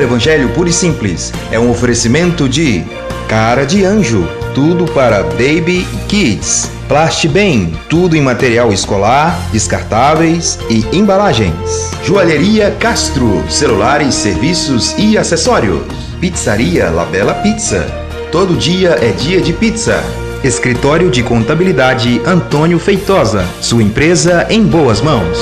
Evangelho Puro e Simples é um oferecimento de Cara de Anjo, tudo para Baby Kids. Plastibem, tudo em material escolar, descartáveis e embalagens. Joalheria Castro, celulares, serviços e acessórios. Pizzaria La Bella Pizza, todo dia é dia de pizza. Escritório de Contabilidade Antônio Feitosa, sua empresa em boas mãos.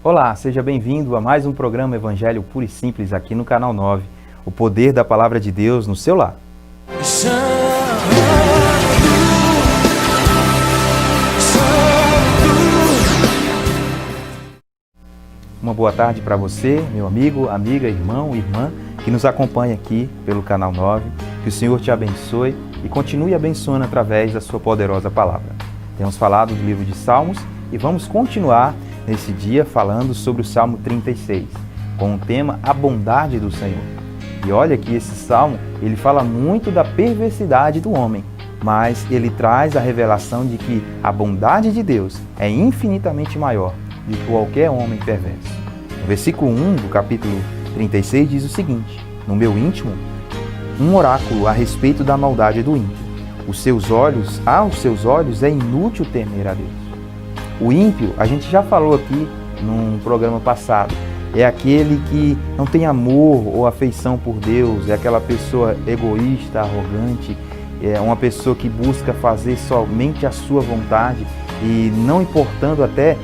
Olá, seja bem-vindo a mais um programa Evangelho Puro e Simples aqui no Canal 9. O poder da Palavra de Deus no seu lar. Uma boa tarde para você, meu amigo, amiga, irmão, irmã, que nos acompanha aqui pelo Canal 9. Que o Senhor te abençoe e continue abençoando através da sua poderosa palavra. Temos falado do livro de Salmos e vamos continuar nesse dia falando sobre o Salmo 36, com o tema A Bondade do Senhor. E olha que esse Salmo, ele fala muito da perversidade do homem, mas ele traz a revelação de que a bondade de Deus é infinitamente maior do que qualquer homem perverso. No versículo 1 do capítulo 36 diz o seguinte: no meu íntimo, um oráculo a respeito da maldade do ímpio. Aos seus olhos é inútil temer a Deus. O ímpio, a gente já falou aqui num programa passado, é aquele que não tem amor ou afeição por Deus, é aquela pessoa egoísta, arrogante, é uma pessoa que busca fazer somente a sua vontade e não importando até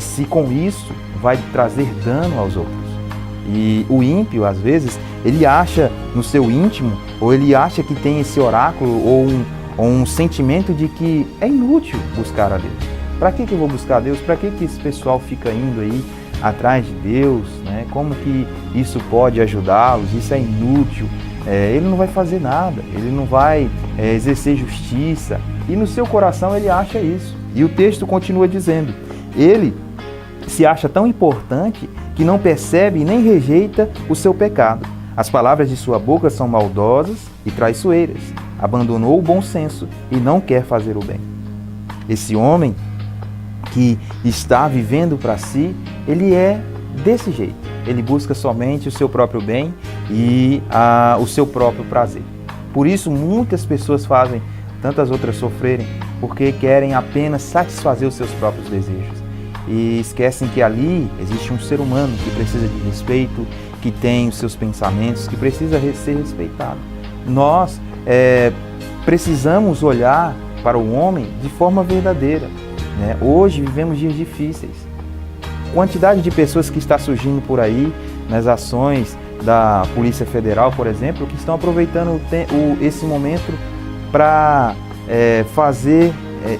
se com isso vai trazer dano aos outros. E o ímpio, às vezes, ele acha no seu íntimo, ou ele acha que tem esse oráculo ou um sentimento de que é inútil buscar a Deus. Para que eu vou buscar a Deus? Para que esse pessoal fica indo aí atrás de Deus? Né? Como que isso pode ajudá-los? Isso é inútil. Ele não vai fazer nada, ele não vai exercer justiça. E no seu coração ele acha isso. E o texto continua dizendo, ele se acha tão importante que não percebe e nem rejeita o seu pecado. As palavras de sua boca são maldosas e traiçoeiras. Abandonou o bom senso e não quer fazer o bem. Esse homem que está vivendo para si, ele é desse jeito. Ele busca somente o seu próprio bem e o seu próprio prazer. Por isso, muitas pessoas fazem tantas outras sofrerem, porque querem apenas satisfazer os seus próprios desejos. E esquecem que ali existe um ser humano que precisa de respeito, que tem os seus pensamentos, que precisa ser respeitado. Nós precisamos olhar para o homem de forma verdadeira. Né? Hoje vivemos dias difíceis. Quantidade de pessoas que está surgindo por aí, nas ações da Polícia Federal, por exemplo, que estão aproveitando esse momento para fazer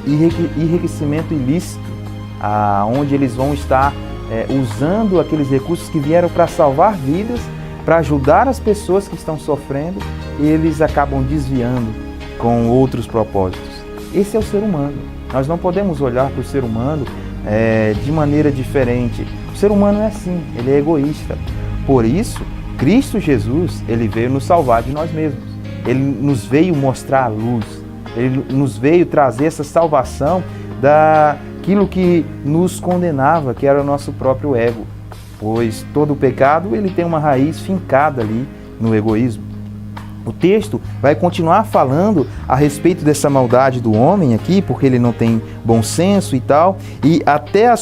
enriquecimento ilícito, onde eles vão estar usando aqueles recursos que vieram para salvar vidas, para ajudar as pessoas que estão sofrendo, e eles acabam desviando com outros propósitos. Esse é o ser humano. Nós não podemos olhar para o ser humano de maneira diferente. O ser humano é assim, ele é egoísta. Por isso, Cristo Jesus, ele veio nos salvar de nós mesmos. Ele nos veio mostrar a luz. Ele nos veio trazer essa salvação daquilo que nos condenava, que era o nosso próprio ego. Pois todo o pecado ele tem uma raiz fincada ali no egoísmo. O texto vai continuar falando a respeito dessa maldade do homem aqui, porque ele não tem bom senso e tal, e até na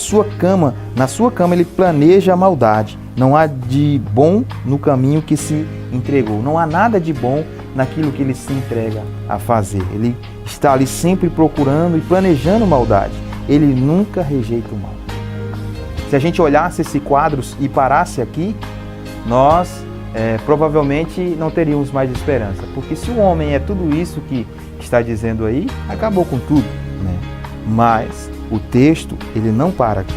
sua cama ele planeja a maldade. Não há de bom no caminho que se entregou, não há nada de bom naquilo que ele se entrega a fazer. Ele está ali sempre procurando e planejando maldade. Ele nunca rejeita o mal. Se a gente olhasse esse quadro e parasse aqui, nós provavelmente não teríamos mais esperança. Porque se o homem é tudo isso que está dizendo aí, acabou com tudo. Né? Mas o texto, ele não para aqui.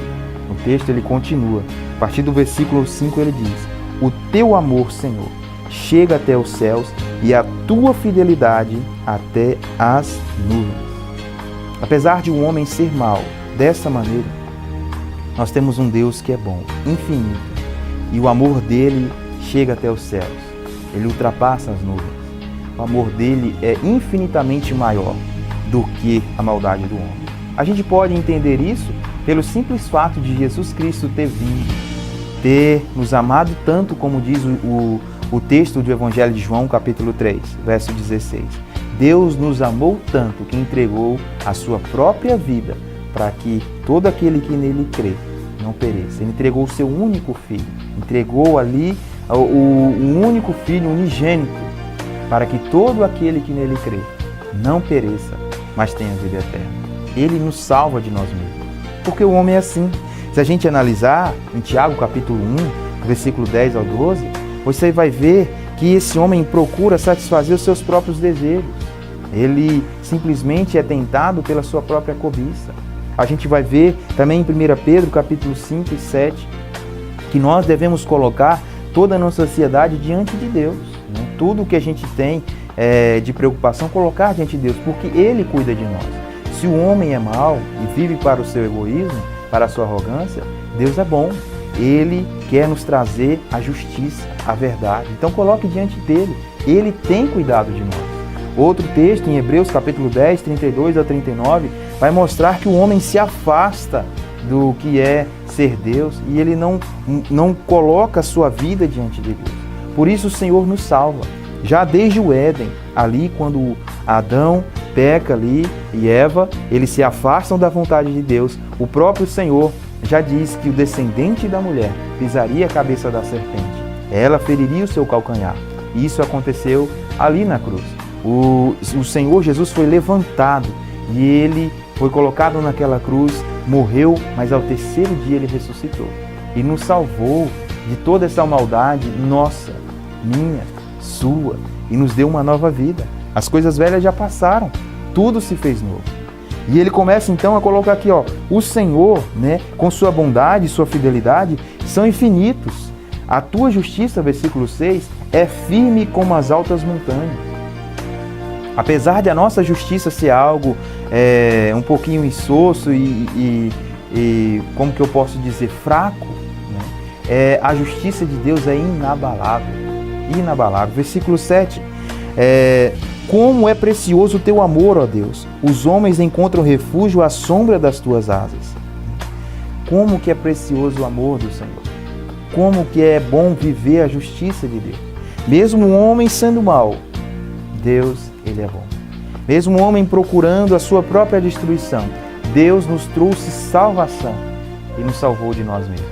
O texto, ele continua. A partir do versículo 5 ele diz: o teu amor, Senhor, chega até os céus e a tua fidelidade até as nuvens. Apesar de um homem ser mau dessa maneira, nós temos um Deus que é bom, infinito, e o amor dele chega até os céus, ele ultrapassa as nuvens. O amor dele é infinitamente maior do que a maldade do homem. A gente pode entender isso pelo simples fato de Jesus Cristo ter vindo ter nos amado tanto, como diz o texto do Evangelho de João, capítulo 3, verso 16. Deus nos amou tanto que entregou a sua própria vida para que todo aquele que nele crê não pereça. Ele entregou o seu único filho, entregou ali o único filho unigênito para que todo aquele que nele crê não pereça, mas tenha vida eterna. Ele nos salva de nós mesmos, porque o homem é assim. Se a gente analisar em Tiago capítulo 1, versículo 10 ao 12, você vai ver que esse homem procura satisfazer os seus próprios desejos. Ele simplesmente é tentado pela sua própria cobiça. A gente vai ver também em 1 Pedro capítulo 5 e 7, que nós devemos colocar toda a nossa ansiedade diante de Deus. Né? Tudo o que a gente tem de preocupação, colocar diante de Deus, porque Ele cuida de nós. Se o homem é mau e vive para o seu egoísmo, para a sua arrogância, Deus é bom. Ele quer nos trazer a justiça, a verdade. Então coloque diante dele. Ele tem cuidado de nós. Outro texto, em Hebreus capítulo 10, 32 a 39, vai mostrar que o homem se afasta do que é ser Deus e ele não coloca a sua vida diante de Deus. Por isso o Senhor nos salva. Já desde o Éden, ali quando Adão peca ali e Eva, eles se afastam da vontade de Deus. O próprio Senhor já diz que o descendente da mulher pisaria a cabeça da serpente. Ela feriria o seu calcanhar. E isso aconteceu ali na cruz. O Senhor Jesus foi levantado e ele foi colocado naquela cruz, morreu, mas ao terceiro dia ele ressuscitou. E nos salvou de toda essa maldade nossa, minha, sua, e nos deu uma nova vida. As coisas velhas já passaram, tudo se fez novo. E ele começa então a colocar aqui, o Senhor, né, com sua bondade e sua fidelidade, são infinitos. A tua justiça, versículo 6, é firme como as altas montanhas. Apesar de a nossa justiça ser algo um pouquinho insosso e como que eu posso dizer, fraco, né, a justiça de Deus é inabalável. Inabalável. Versículo 7. Como é precioso o teu amor, ó Deus. Os homens encontram refúgio à sombra das tuas asas. Como que é precioso o amor do Senhor. Como que é bom viver a justiça de Deus. Mesmo o homem sendo mau, Deus, Ele é bom. Mesmo o homem procurando a sua própria destruição, Deus nos trouxe salvação e nos salvou de nós mesmos.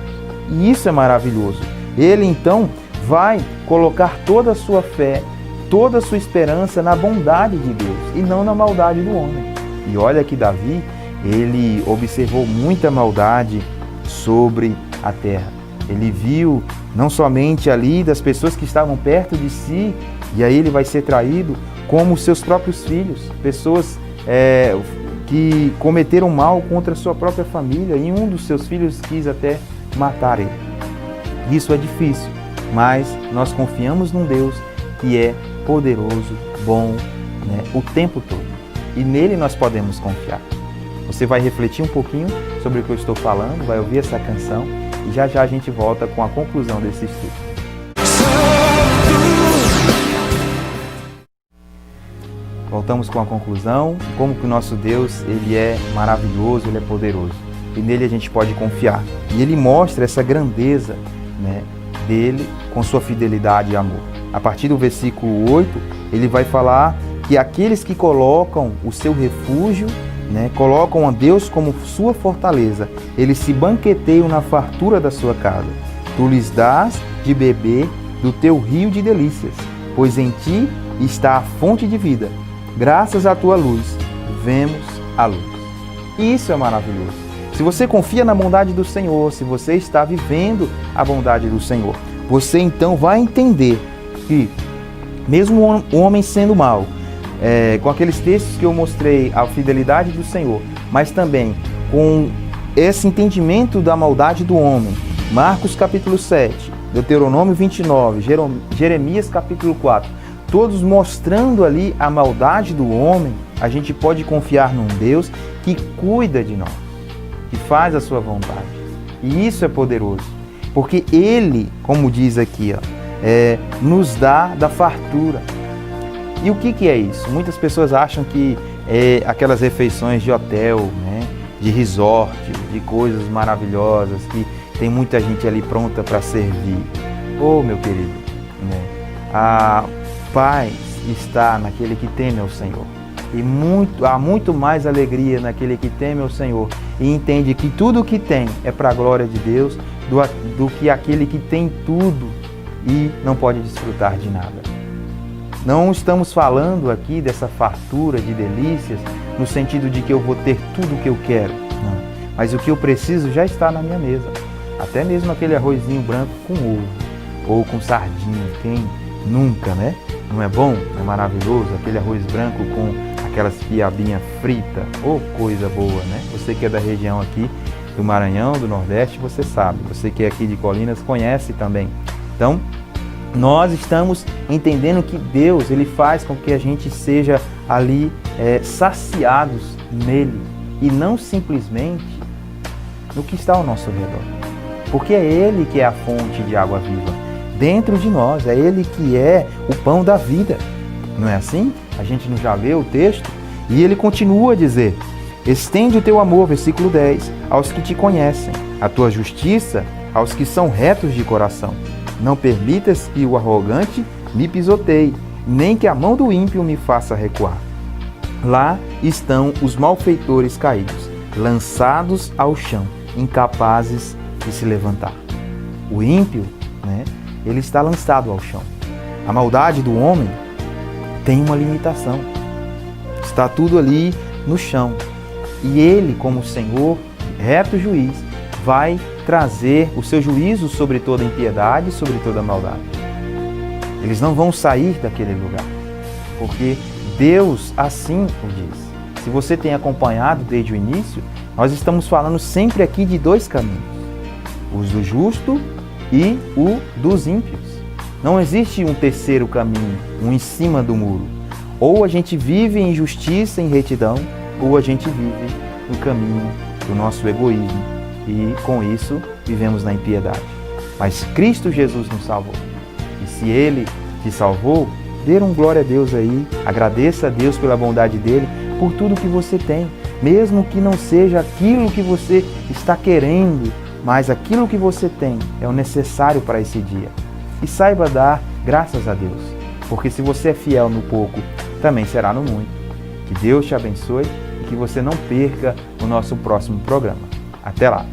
E isso é maravilhoso. Ele então vai colocar toda a sua fé, toda a sua esperança na bondade de Deus e não na maldade do homem. E olha que Davi, ele observou muita maldade sobre a terra. Ele viu não somente ali das pessoas que estavam perto de si, e aí ele vai ser traído, como seus próprios filhos, pessoas que cometeram mal contra a sua própria família, e um dos seus filhos quis até matar ele. Isso é difícil, mas nós confiamos num Deus que é poderoso, bom, né, o tempo todo. E nele nós podemos confiar. Você vai refletir um pouquinho sobre o que eu estou falando, vai ouvir essa canção e já já a gente volta com a conclusão desse estudo. Voltamos com a conclusão, como que o nosso Deus, Ele é maravilhoso, Ele é poderoso. E nele a gente pode confiar. E Ele mostra essa grandeza, né, dele com sua fidelidade e amor. A partir do versículo 8, ele vai falar que aqueles que colocam o seu refúgio, né, colocam a Deus como sua fortaleza, eles se banqueteiam na fartura da sua casa. Tu lhes dás de beber do teu rio de delícias, pois em ti está a fonte de vida. Graças à tua luz, vemos a luz. E isso é maravilhoso. Se você confia na bondade do Senhor, se você está vivendo a bondade do Senhor, você então vai entender que, mesmo o homem sendo mau, com aqueles textos que eu mostrei, a fidelidade do Senhor, mas também com esse entendimento da maldade do homem, Marcos capítulo 7, Deuteronômio 29, Jeremias capítulo 4, todos mostrando ali a maldade do homem, a gente pode confiar num Deus que cuida de nós, que faz a sua vontade. E isso é poderoso, porque Ele, como diz aqui, nos dá da fartura. E o que é isso? Muitas pessoas acham que é aquelas refeições de hotel, né, de resort, de coisas maravilhosas, tem muita gente ali pronta para servir. Oh, meu querido, né? A paz está naquele que teme ao Senhor. E há muito mais alegria naquele que teme ao Senhor e entende que tudo o que tem é para a glória de Deus do que aquele que tem tudo e não pode desfrutar de nada. Não estamos falando aqui dessa fartura de delícias no sentido de que eu vou ter tudo o que eu quero. Não. Mas o que eu preciso já está na minha mesa. Até mesmo aquele arrozinho branco com ovo ou com sardinha. Quem nunca, né? Não é bom? Não é maravilhoso? Aquele arroz branco com aquelas piabinhas fritas. Oh, coisa boa, né? Você que é da região aqui do Maranhão, do Nordeste, você sabe. Você que é aqui de Colinas conhece também. Então, nós estamos entendendo que Deus, Ele faz com que a gente seja ali saciados nele e não simplesmente no que está ao nosso redor. Porque é Ele que é a fonte de água viva dentro de nós, é Ele que é o pão da vida. Não é assim? A gente não já leu o texto? E Ele continua a dizer: estende o teu amor, versículo 10, aos que te conhecem, a tua justiça aos que são retos de coração. Não permitas que o arrogante me pisoteie, nem que a mão do ímpio me faça recuar. Lá estão os malfeitores caídos, lançados ao chão, incapazes de se levantar. O ímpio, né, ele está lançado ao chão. A maldade do homem tem uma limitação. Está tudo ali no chão. E ele, como Senhor, reto juiz, vai trazer o seu juízo sobre toda impiedade, sobre toda maldade. Eles não vão sair daquele lugar, porque Deus assim o diz. Se você tem acompanhado desde o início, nós estamos falando sempre aqui de dois caminhos: os do justo e o dos ímpios. Não existe um terceiro caminho, um em cima do muro. Ou a gente vive em justiça, em retidão, ou a gente vive no caminho do nosso egoísmo. E com isso vivemos na impiedade. Mas Cristo Jesus nos salvou. E se Ele te salvou, dê um glória a Deus aí, agradeça a Deus pela bondade dEle, por tudo que você tem. Mesmo que não seja aquilo que você está querendo, mas aquilo que você tem é o necessário para esse dia. E saiba dar graças a Deus, porque se você é fiel no pouco, também será no muito. Que Deus te abençoe e que você não perca o nosso próximo programa. Até lá!